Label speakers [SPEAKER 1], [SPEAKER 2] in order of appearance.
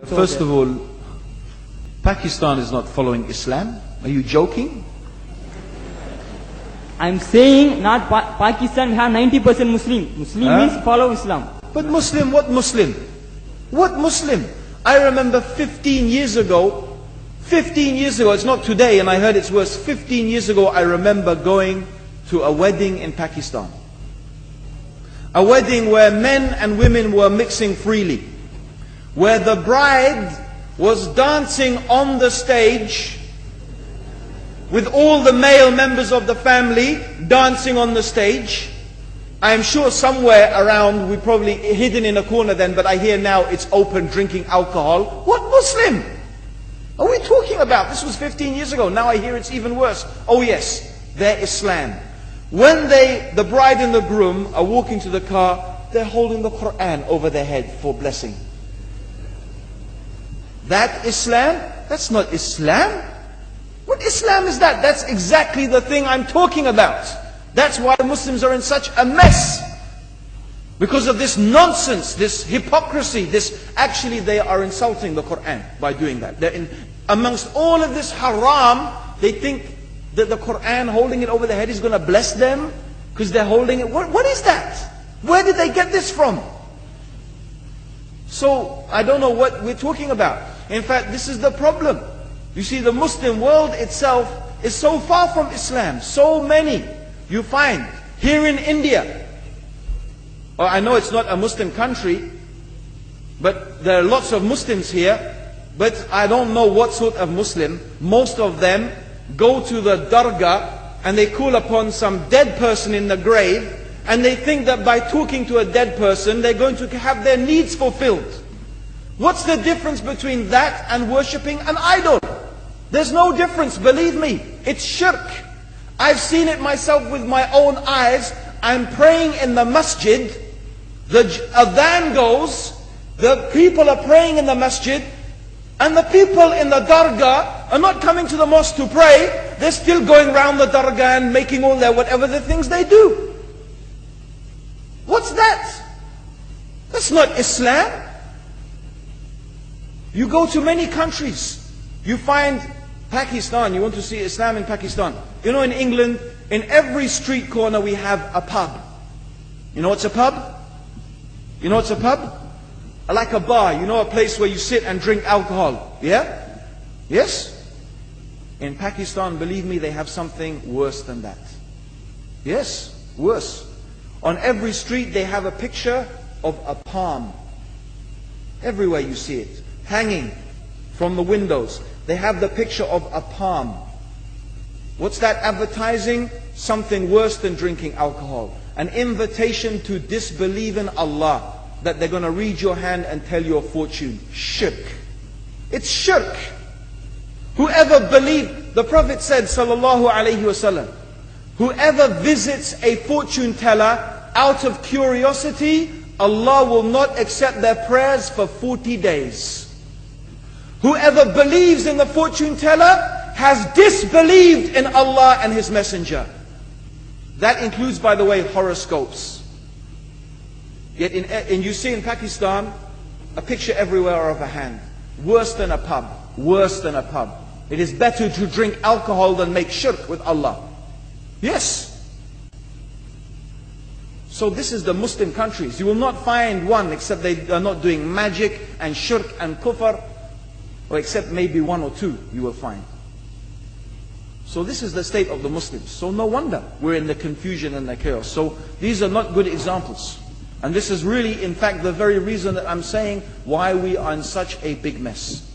[SPEAKER 1] First of all, Pakistan is not following Islam. Are you joking?
[SPEAKER 2] I'm saying not Pakistan, we have 90% Muslim. Muslim means follow Islam.
[SPEAKER 1] But Muslim, what Muslim? What Muslim? I remember 15 years ago, it's not today and I heard it's worse. 15 years ago I remember going to a wedding in Pakistan. A wedding where men and women were mixing freely. Where the bride was dancing on the stage with all the male members of the family dancing on the stage. I am sure somewhere around, we probably hidden in a corner then, but I hear now it's open drinking alcohol. What Muslim are we talking about? This was 15 years ago. Now I hear it's even worse. Oh yes, they're Islam. When the bride and the groom are walking to the car, they're holding the Quran over their head for blessing. That Islam? That's not Islam. What Islam is that? That's exactly the thing I'm talking about. That's why Muslims are in such a mess. Because of this nonsense, this hypocrisy, actually they are insulting the Quran by doing that. Amongst all of this haram, they think that the Quran, holding it over their head, is going to bless them because they're holding it. What is that? Where did they get this from? So, I don't know what we're talking about. In fact, this is the problem. You see, the Muslim world itself is so far from Islam. So many you find here in India. Well, I know it's not a Muslim country, but there are lots of Muslims here. But I don't know what sort of Muslim. Most of them go to the dargah and they call upon some dead person in the grave, and they think that by talking to a dead person they're going to have their needs fulfilled. What's the difference between that and worshipping an idol? There's no difference, believe me. It's shirk. I've seen it myself with my own eyes. I'm praying in the masjid, the adhan goes, the people are praying in the masjid, and the people in the dargah are not coming to the mosque to pray. They're still going around the dargah and making all their whatever the things they do. What's that? That's not Islam. You go to many countries, you find Pakistan, you want to see Islam in Pakistan. You know, in England, in every street corner we have a pub. You know what's a pub? You know what's a pub? Like a bar, you know, a place where you sit and drink alcohol. Yeah? Yes? In Pakistan, believe me, they have something worse than that. Yes, worse. On every street they have a picture of a palm. Everywhere you see it, hanging from the windows. They have the picture of a palm. What's that advertising? Something worse than drinking alcohol. An invitation to disbelieve in Allah. That they're going to read your hand and tell your fortune. Shirk. It's shirk. Whoever believed, the Prophet said, sallallahu alaihi wasallam, whoever visits a fortune teller out of curiosity, Allah will not accept their prayers for 40 days. Whoever believes in the fortune teller has disbelieved in Allah and His Messenger. That includes, by the way, horoscopes. Yet and you see in Pakistan a picture everywhere of a hand. Worse than a pub. Worse than a pub. It is better to drink alcohol than make shirk with Allah. Yes. So this is the Muslim countries. You will not find one except they are not doing magic and shirk and kufr, or except maybe one or two you will find. So this is the state of the Muslims. So no wonder we're in the confusion and the chaos. So these are not good examples. And this is really, in fact, the very reason that I'm saying why we are in such a big mess.